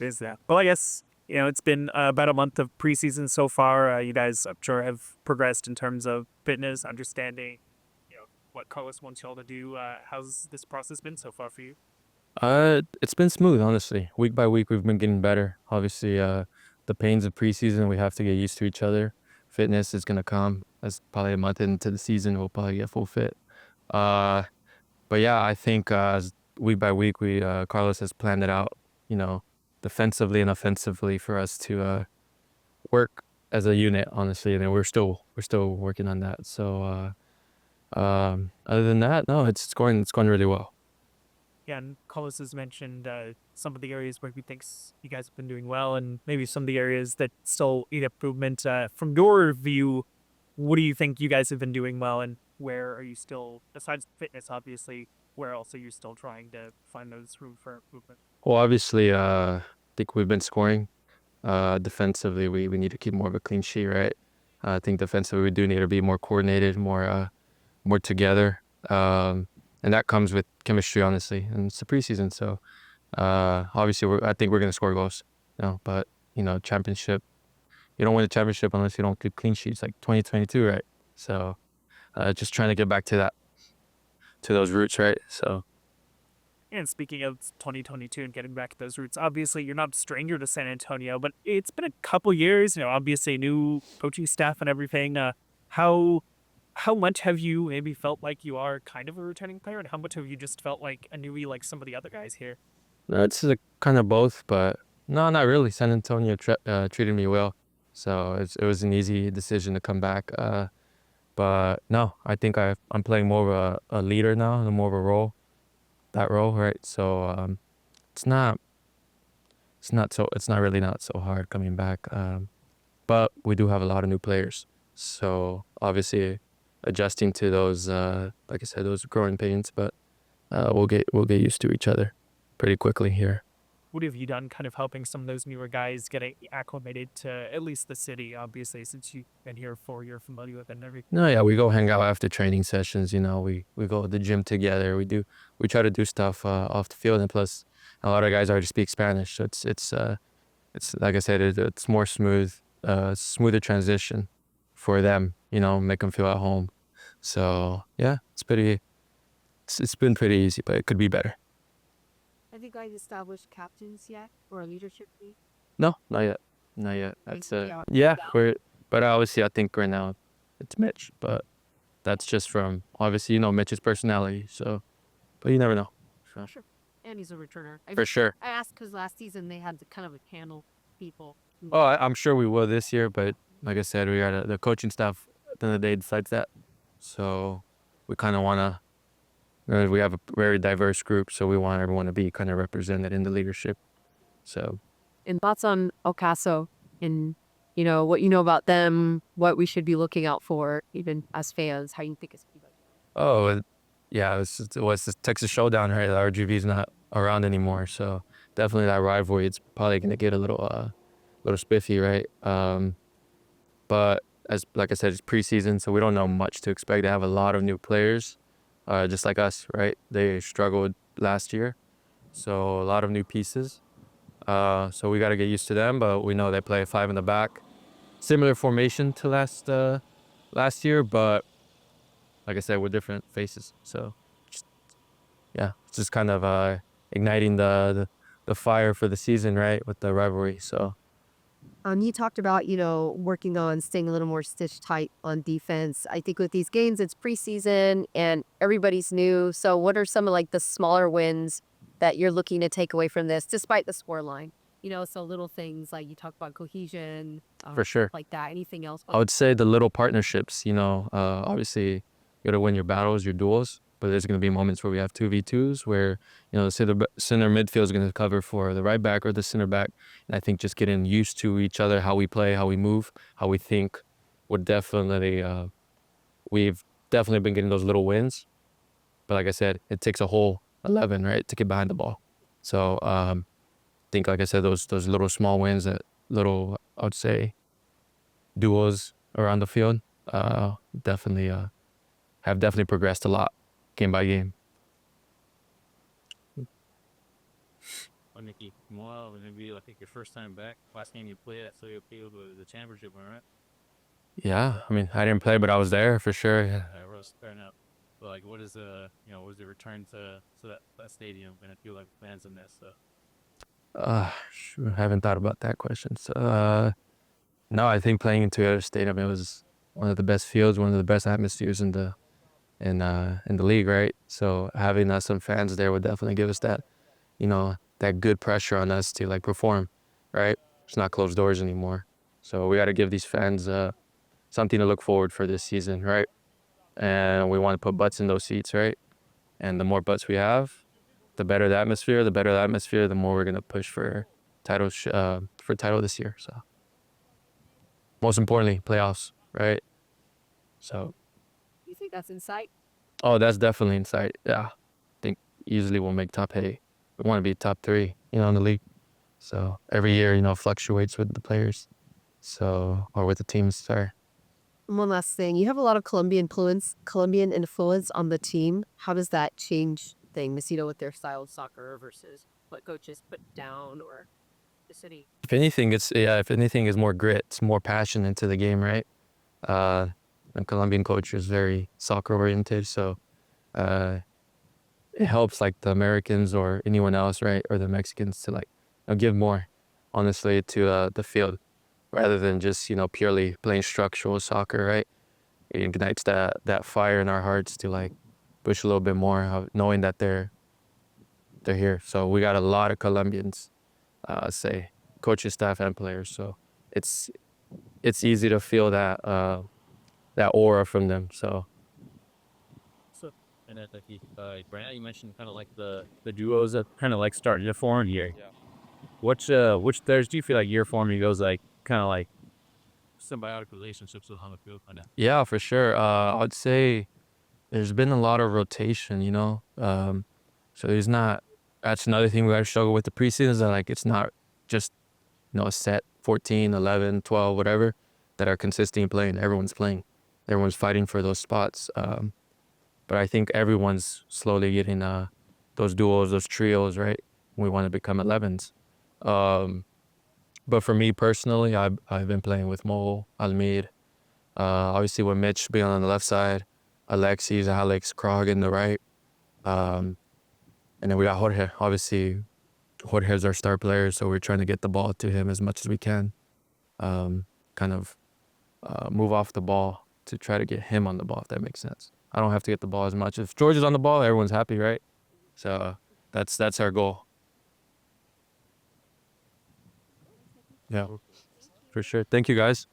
Is that? Well, I guess, it's been about a month of preseason so far. You guys, I'm sure, have progressed in terms of fitness, understanding, what Carlos wants y'all to do. How's this process been so far for you? It's been smooth, honestly. Week by week, we've been getting better. Obviously, the pains of preseason, we have to get used to each other. Fitness is gonna come. That's probably a month into the season. We'll probably get full fit. Uh, but yeah, I think week by week, we Carlos has planned it out. You know, defensively and offensively for us to work as a unit. Honestly, and we're still working on that. So other than that, no, it's going really well. Yeah, and Carlos has mentioned some of the areas where he thinks you guys have been doing well, and maybe some of the areas that still need improvement. From your view, what do you think you guys have been doing well, and where are you still, besides fitness, obviously, where else are you still trying to find those room for improvement? Well, obviously, I think we've been scoring. Defensively, we need to keep more of a clean sheet, right? I think defensively we do need to be more coordinated, more together, and that comes with chemistry, honestly. And it's the preseason, so obviously I think we're gonna score goals. But championship, you don't win a championship unless you don't keep clean sheets, like 2022, right? So just trying to get back to those roots, right? So And speaking of 2022 and getting back to those roots, obviously you're not a stranger to San Antonio, but it's been a couple years, obviously new coaching staff and everything. How how much have you maybe felt like you are kind of a returning player, and how much have you just felt like a newbie like some of the other guys here? it's kind of both, but no, not really. San Antonio treated me well, so it was an easy decision to come back. But no, I think I'm playing more of a leader now, and more of a role, right? So it's not it's not really not so hard coming back. But we do have a lot of new players, so obviously adjusting to those, like I said, those growing pains. But we'll get used to each other pretty quickly here. What have you done kind of helping some of those newer guys get acclimated to at least the city, obviously, since you've been here for you're familiar with it and everything? No, yeah, we go hang out after training sessions. We go to the gym together. We try to do stuff off the field, and plus, a lot of guys already speak Spanish, so it's like I said, it's more smoother transition for them. Make them feel at home. So yeah, it's been pretty easy, but it could be better. Have you guys established captains yet or a leadership team? No, not yet, not yet. Like, That's yeah. yeah, but obviously I think right now it's Mitch, but that's just from obviously Mitch's personality. So, but you never know. So, Sure. And he's a returner. for sure. I asked because last season they had to kind of handle people. Oh, I'm sure we will this year, but like I said, we got the coaching staff at the end of the day decides that. So we kind of want to. We have a very diverse group, so we want everyone to be kind of represented in the leadership. So, And thoughts on El Caso and, what you know about them, what we should be looking out for, even as fans, how you think it's going to be. yeah, it was the Texas Showdown, right? The RGV is not around anymore, so definitely that rivalry. It's probably gonna get a little spiffy, right? But as like I said, it's preseason, so we don't know much to expect. They have a lot of new players, just like us, right? They struggled last year, so a lot of new pieces. So we got to get used to them, but we know they play five in the back, similar formation to last year, but like I said, we're different faces. So just, yeah, it's just kind of igniting the fire for the season, right, with the rivalry. So You talked about, working on staying a little more stitch tight on defense. I think with these games, it's preseason and everybody's new. So what are some of like the smaller wins that you're looking to take away from this, despite the score line? So little things like you talk about cohesion, for sure. like that. Anything else? I would say the little partnerships, obviously you got to win your battles, your duels, but there's going to be moments where we have 2v2s where, the center midfield is going to cover for the right back or the center back. And I think just getting used to each other, how we play, how we move, how we think would definitely, we've definitely been getting those little wins. But like I said, it takes a whole 11, right, to get behind the ball. So I think, like I said, those little small wins, that little, I would say, duos around the field, definitely have definitely progressed a lot game by game. Well, Nicky, Well, maybe I think your first time back, last game you played at SAFC was the championship, all right? Yeah, I mean, I didn't play, but I was there for sure. Yeah. I was starting out. But like, what is what is the return to that stadium gonna feel like fans in this? So I haven't thought about that question. So, no, I think playing in Toyota Stadium, it was one of the best fields, one of the best atmospheres in the league, right? So having some fans there would definitely give us that, that good pressure on us to like perform, right? It's not closed doors anymore. So we got to give these fans something to look forward for this season, right? And we want to put butts in those seats, right? And the more butts we have, the better the atmosphere. The better the atmosphere, the more we're gonna push for title this year. So most importantly, playoffs, right? So You think that's in sight? oh, that's definitely in sight. Yeah, I think easily we'll make top 8. We want to be top 3, in the league. So every year, fluctuates with the players. So or with the teams. Sorry. One last thing. You have a lot of Colombian influence on the team. How does that change things, with their style of soccer versus what coaches put down or the city? If anything, it's more grit, it's more passion into the game, right? The Colombian coach is very soccer oriented, so it helps like the Americans or anyone else, right, or the Mexicans to like give more, honestly, to the field rather than just purely playing structural soccer, right? It ignites that fire in our hearts to like push a little bit more, knowing that they're here. So we got a lot of Colombians, say coaches, staff, and players. So it's easy to feel that aura from them. So so and then like Brandon, you mentioned kind of like the duos that kind of like starting to form here. Yeah. Which players do you feel like you're forming those like kind of like symbiotic relationships with on the field kind of? yeah, for sure. I'd say there's been a lot of rotation. So there's not. That's another thing we got to struggle with the preseason is that like it's not just a set 14, 11, 12, whatever that are consistently playing. Everyone's playing. Everyone's fighting for those spots. But I think everyone's slowly getting those duos, those trios, right? We want to become 11s. Um, but for me personally, I've been playing with Mo, Almir, obviously with Mitch being on the left side, Alexis, Alex, Krog in the right. Um, and then we got Jorge. Obviously, Jorge's our star player, so we're trying to get the ball to him as much as we can. Kind of move off the ball to try to get him on the ball, if that makes sense. I don't have to get the ball as much. If George is on the ball, everyone's happy, right? So that's our goal. Yeah, for sure. Thank you, guys.